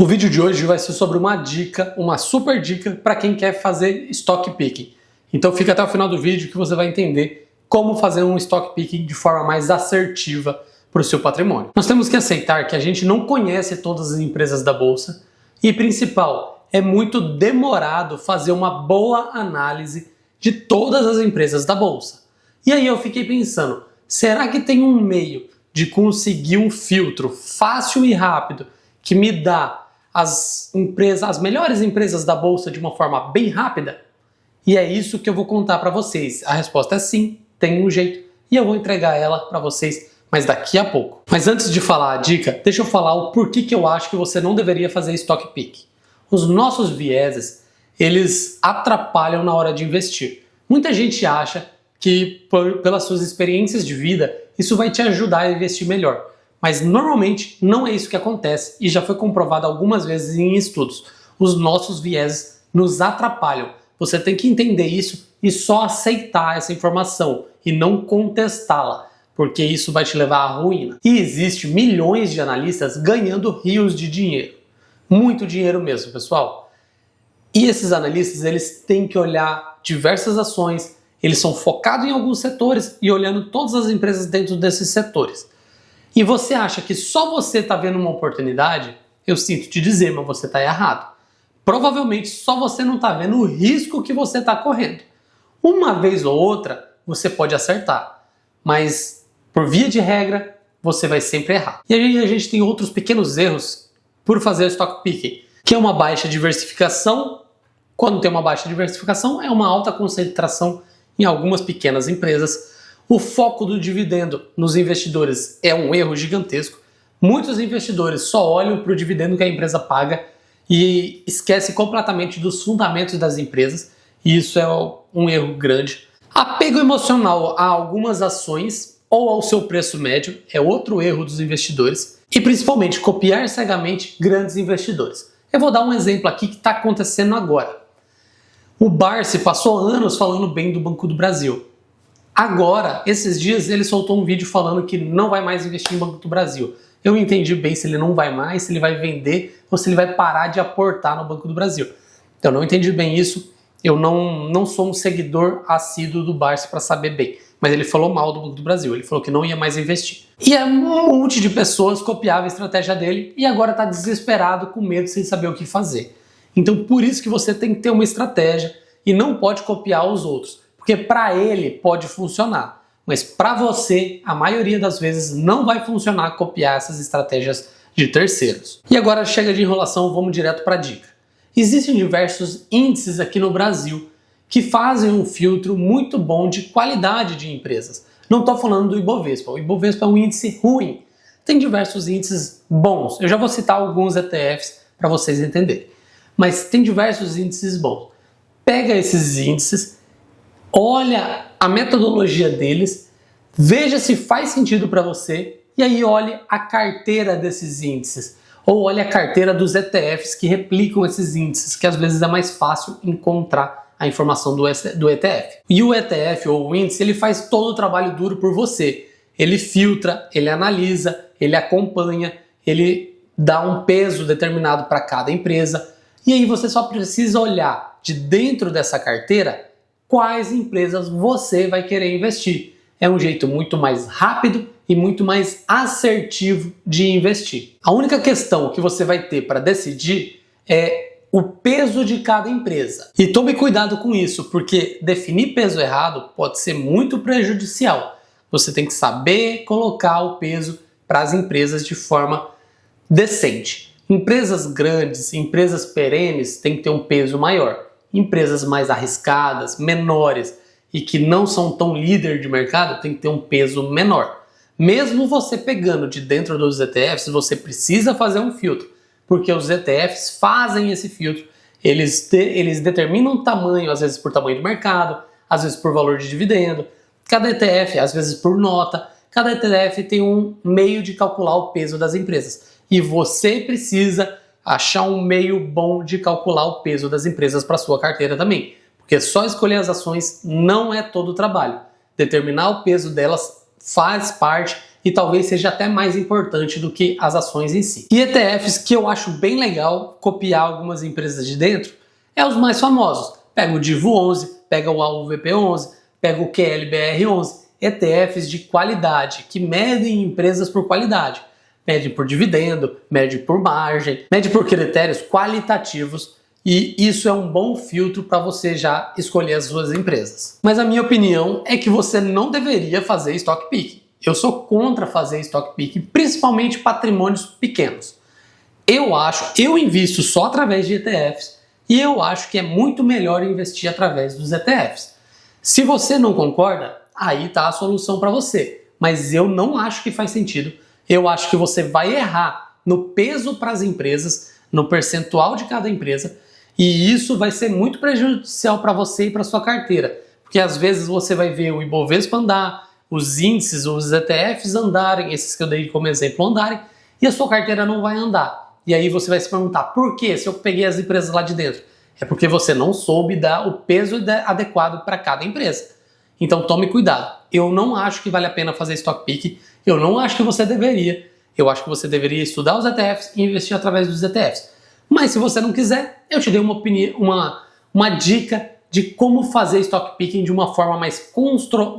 O vídeo de hoje vai ser sobre uma dica, uma super dica para quem quer fazer stock picking. Então fica até o final do vídeo que você vai entender como fazer um stock picking de forma mais assertiva para o seu patrimônio. Nós temos que aceitar que a gente não conhece todas as empresas da bolsa e, principal, é muito demorado fazer uma boa análise de todas as empresas da bolsa. E aí eu fiquei pensando, será que tem um meio de conseguir um filtro fácil e rápido que me dá as melhores empresas da bolsa de uma forma bem rápida? E é isso que eu vou contar para vocês. A resposta é sim, tem um jeito e eu vou entregar ela para vocês, mas daqui a pouco. Mas antes de falar a dica, deixa eu falar o porquê que eu acho que você não deveria fazer stock pick. Os nossos vieses, eles atrapalham na hora de investir. Muita gente acha que pelas suas experiências de vida, isso vai te ajudar a investir melhor. Mas normalmente não é isso que acontece e já foi comprovado algumas vezes em estudos. Os nossos vieses nos atrapalham. Você tem que entender isso e só aceitar essa informação e não contestá-la, porque isso vai te levar à ruína. E existe milhões de analistas ganhando rios de dinheiro. Muito dinheiro mesmo, pessoal. E esses analistas, eles têm que olhar diversas ações, eles são focados em alguns setores e olhando todas as empresas dentro desses setores. E você acha que só você está vendo uma oportunidade? Eu sinto te dizer, mas você está errado. Provavelmente só você não está vendo o risco que você está correndo. Uma vez ou outra, você pode acertar, mas por via de regra, você vai sempre errar. E aí a gente tem outros pequenos erros por fazer stock picking, que é uma baixa diversificação. Quando tem uma baixa diversificação, é uma alta concentração em algumas pequenas empresas. O foco do dividendo nos investidores é um erro gigantesco. Muitos investidores só olham para o dividendo que a empresa paga e esquecem completamente dos fundamentos das empresas, e isso é um erro grande. Apego emocional a algumas ações ou ao seu preço médio é outro erro dos investidores, e principalmente copiar cegamente grandes investidores. Eu vou dar um exemplo aqui que está acontecendo agora. O Barsi passou anos falando bem do Banco do Brasil. Agora, esses dias, ele soltou um vídeo falando que não vai mais investir em Banco do Brasil. Eu não entendi bem se ele não vai mais, se ele vai vender ou se ele vai parar de aportar no Banco do Brasil. Eu não entendi bem isso. Eu não sou um seguidor assíduo do Barsi para saber bem. Mas ele falou mal do Banco do Brasil. Ele falou que não ia mais investir. E um monte de pessoas copiavam a estratégia dele e agora está desesperado, com medo, sem saber o que fazer. Então, por isso que você tem que ter uma estratégia e não pode copiar os outros. Porque para ele pode funcionar, mas para você, a maioria das vezes, não vai funcionar copiar essas estratégias de terceiros. E agora chega de enrolação, vamos direto para a dica. Existem diversos índices aqui no Brasil que fazem um filtro muito bom de qualidade de empresas. Não estou falando do Ibovespa. O Ibovespa é um índice ruim. Tem diversos índices bons. Eu já vou citar alguns ETFs para vocês entenderem. Mas tem diversos índices bons. Pega esses índices, olha a metodologia deles, veja se faz sentido para você e aí olhe a carteira desses índices ou olhe a carteira dos ETFs que replicam esses índices, que às vezes é mais fácil encontrar a informação do ETF. E o ETF ou o índice, ele faz todo o trabalho duro por você. Ele filtra, ele analisa, ele acompanha, ele dá um peso determinado para cada empresa e aí você só precisa olhar de dentro dessa carteira quais empresas você vai querer investir. É um jeito muito mais rápido e muito mais assertivo de investir. A única questão que você vai ter para decidir é o peso de cada empresa. E tome cuidado com isso, porque definir peso errado pode ser muito prejudicial. Você tem que saber colocar o peso para as empresas de forma decente. Empresas grandes, empresas perenes têm que ter um peso maior. Empresas mais arriscadas, menores e que não são tão líder de mercado tem que ter um peso menor. Mesmo você pegando de dentro dos ETFs, você precisa fazer um filtro, porque os ETFs fazem esse filtro. Eles determinam o tamanho, às vezes por tamanho do mercado, às vezes por valor de dividendo. Cada ETF, às vezes por nota, cada ETF tem um meio de calcular o peso das empresas. E você precisa achar um meio bom de calcular o peso das empresas para sua carteira também. Porque só escolher as ações não é todo o trabalho. Determinar o peso delas faz parte e talvez seja até mais importante do que as ações em si. E ETFs que eu acho bem legal copiar algumas empresas de dentro é os mais famosos. Pega o Divo 11, pega o AUVP 11, pega o QLBR 11, ETFs de qualidade, que medem empresas por qualidade. Mede por dividendo, mede por margem, mede por critérios qualitativos, e isso é um bom filtro para você já escolher as suas empresas. Mas a minha opinião é que você não deveria fazer stock picking. Eu sou contra fazer stock picking, principalmente patrimônios pequenos. Eu invisto só através de ETFs e eu acho que é muito melhor investir através dos ETFs. Se você não concorda, aí está a solução para você. Mas eu não acho que faz sentido. Eu acho que você vai errar no peso para as empresas, no percentual de cada empresa, e isso vai ser muito prejudicial para você e para sua carteira. Porque às vezes você vai ver o Ibovespa andar, os índices, os ETFs andarem, esses que eu dei como exemplo andarem, e a sua carteira não vai andar. E aí você vai se perguntar, por que se eu peguei as empresas lá de dentro? É porque você não soube dar o peso adequado para cada empresa. Então tome cuidado. Eu não acho que vale a pena fazer stock picking, eu não acho que você deveria. Eu acho que você deveria estudar os ETFs e investir através dos ETFs. Mas se você não quiser, eu te dei uma dica de como fazer stock picking de uma forma mais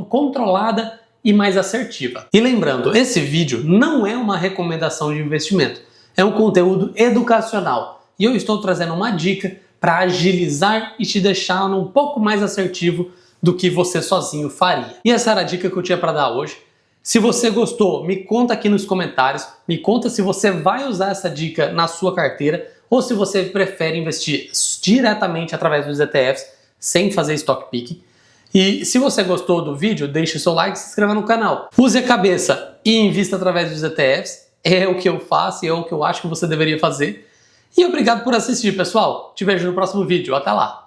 controlada e mais assertiva. E lembrando, esse vídeo não é uma recomendação de investimento, é um conteúdo educacional. E eu estou trazendo uma dica para agilizar e te deixar um pouco mais assertivo do que você sozinho faria. E essa era a dica que eu tinha para dar hoje. Se você gostou, me conta aqui nos comentários, me conta se você vai usar essa dica na sua carteira ou se você prefere investir diretamente através dos ETFs sem fazer stock picking. E se você gostou do vídeo, deixe o seu like e se inscreva no canal. Use a cabeça e invista através dos ETFs, é o que eu faço e é o que eu acho que você deveria fazer. E obrigado por assistir, pessoal. Te vejo no próximo vídeo. Até lá!